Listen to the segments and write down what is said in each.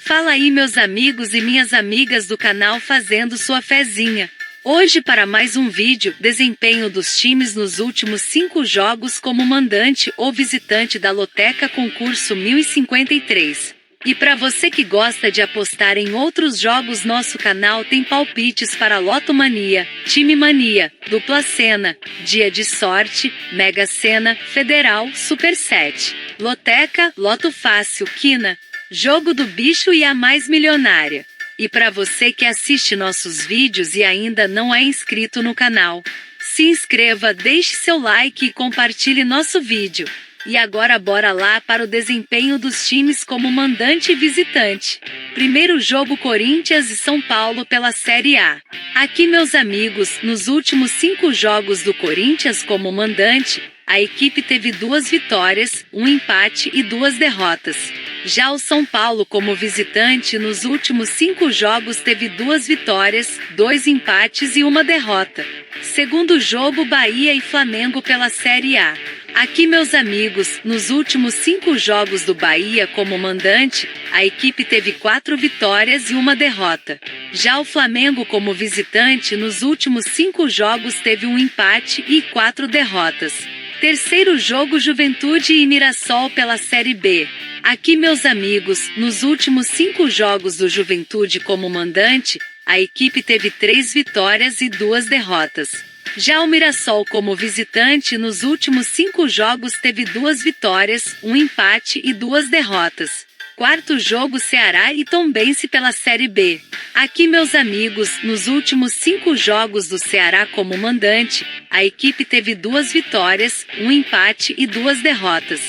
Fala aí, meus amigos e minhas amigas do canal Fazendo Sua Fezinha. Hoje para mais um vídeo, desempenho dos times nos últimos 5 jogos como mandante ou visitante da Loteca Concurso 1053. E para você que gosta de apostar em outros jogos, nosso canal tem palpites para Loto Mania, Time Mania, Dupla Sena, Dia de Sorte, Mega Sena, Federal, Super 7, Loteca, Loto Fácil, Quina, Jogo do Bicho e a Mais Milionária. E para você que assiste nossos vídeos e ainda não é inscrito no canal, se inscreva, deixe seu like e compartilhe nosso vídeo. E agora bora lá para o desempenho dos times como mandante e visitante. Primeiro jogo, Corinthians e São Paulo pela Série A. Aqui, meus amigos, nos últimos 5 jogos do Corinthians como mandante, a equipe teve 2 vitórias, 1 empate e 2 derrotas. Já o São Paulo como visitante nos últimos 5 jogos teve 2 vitórias, 2 empates e 1 derrota. Segundo jogo, Bahia e Flamengo pela Série A. Aqui, meus amigos, nos últimos 5 jogos do Bahia como mandante, a equipe teve 4 vitórias e 1 derrota. Já o Flamengo como visitante nos últimos 5 jogos teve 1 empate e 4 derrotas. Terceiro jogo, Juventude e Mirassol pela Série B. Aqui, meus amigos, nos últimos 5 jogos do Juventude como mandante, a equipe teve 3 vitórias e 2 derrotas. Já o Mirassol como visitante nos últimos 5 jogos teve 2 vitórias, 1 empate e 2 derrotas. Quarto jogo, Ceará e Tombense pela Série B. Aqui, meus amigos, nos últimos 5 jogos do Ceará como mandante, a equipe teve 2 vitórias, 1 empate e 2 derrotas.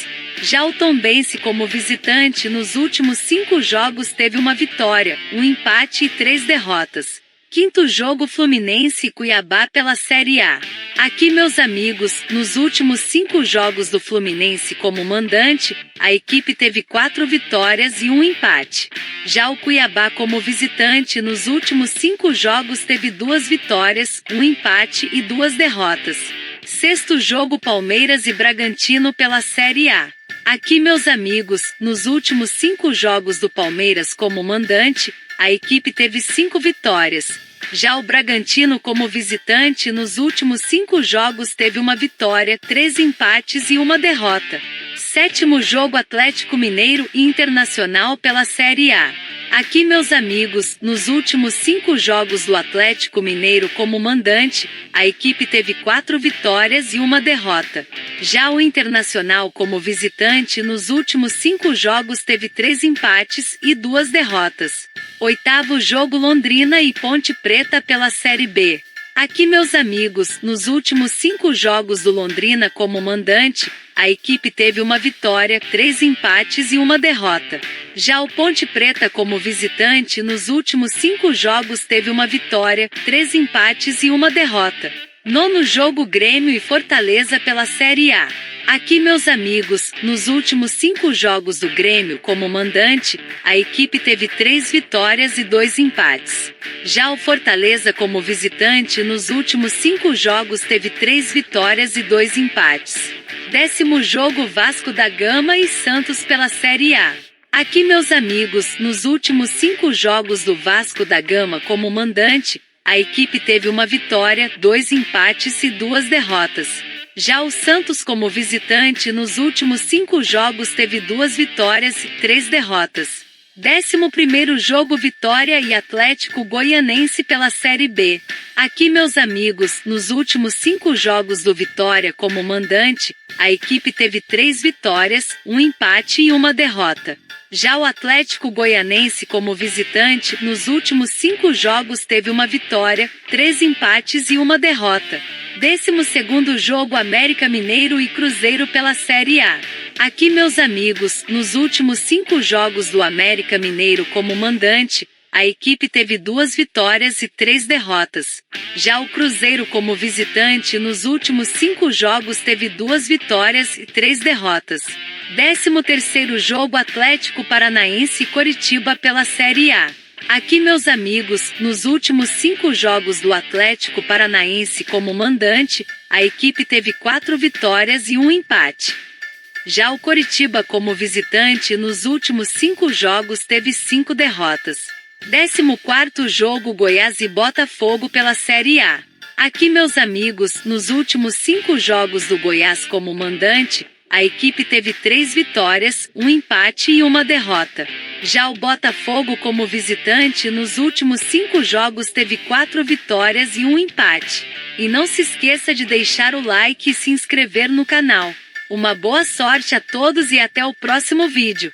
Já o Tombense como visitante nos últimos 5 jogos teve 1 vitória, 1 empate e 3 derrotas. Quinto jogo, Fluminense e Cuiabá pela Série A. Aqui, meus amigos, nos últimos 5 jogos do Fluminense como mandante, a equipe teve 4 vitórias e 1 empate. Já o Cuiabá como visitante nos últimos 5 jogos teve 2 vitórias, 1 empate e 2 derrotas. Sexto jogo, Palmeiras e Bragantino pela Série A. Aqui, meus amigos, nos últimos 5 jogos do Palmeiras como mandante, a equipe teve 5 vitórias. Já o Bragantino como visitante nos últimos 5 jogos teve 1 vitória, 3 empates e 1 derrota. Sétimo jogo, Atlético Mineiro e Internacional pela Série A. Aqui, meus amigos, nos últimos 5 jogos do Atlético Mineiro como mandante, a equipe teve 4 vitórias e 1 derrota. Já o Internacional como visitante nos últimos 5 jogos teve 3 empates e 2 derrotas. Oitavo jogo, Londrina e Ponte Preta pela Série B. Aqui, meus amigos, nos últimos 5 jogos do Londrina como mandante, a equipe teve 1 vitória, 3 empates e 1 derrota. Já o Ponte Preta como visitante nos últimos 5 jogos teve 1 vitória, 3 empates e 1 derrota. Nono jogo, Grêmio e Fortaleza pela Série A. Aqui, meus amigos, nos últimos 5 jogos do Grêmio como mandante, a equipe teve 3 vitórias e 2 empates. Já o Fortaleza como visitante nos últimos 5 jogos teve 3 vitórias e 2 empates. Décimo jogo, Vasco da Gama e Santos pela Série A. Aqui, meus amigos, nos últimos 5 jogos do Vasco da Gama como mandante, a equipe teve 1 vitória, 2 empates e 2 derrotas. Já o Santos como visitante nos últimos 5 jogos teve 2 vitórias e 3 derrotas. 11º jogo, Vitória e Atlético Goianense pela Série B. Aqui, meus amigos, nos últimos 5 jogos do Vitória como mandante, a equipe teve 3 vitórias, 1 empate e 1 derrota. Já o Atlético Goianense como visitante nos últimos 5 jogos teve 1 vitória, 3 empates e 1 derrota. 12º jogo, América Mineiro e Cruzeiro pela Série A. Aqui, meus amigos, nos últimos 5 jogos do América Mineiro como mandante, a equipe teve 2 vitórias e 3 derrotas. Já o Cruzeiro como visitante nos últimos 5 jogos teve 2 vitórias e 3 derrotas. 13º jogo, Atlético Paranaense e Coritiba pela Série A. Aqui, meus amigos, nos últimos 5 jogos do Atlético Paranaense como mandante, a equipe teve 4 vitórias e 1 empate. Já o Coritiba como visitante nos últimos 5 jogos teve 5 derrotas. 14º jogo Goiás e Botafogo pela Série A. Aqui, meus amigos, nos últimos 5 jogos do Goiás como mandante, a equipe teve 3 vitórias, 1 empate e 1 derrota. Já o Botafogo como visitante nos últimos 5 jogos teve 4 vitórias e 1 empate. E não se esqueça de deixar o like e se inscrever no canal. Uma boa sorte a todos e até o próximo vídeo.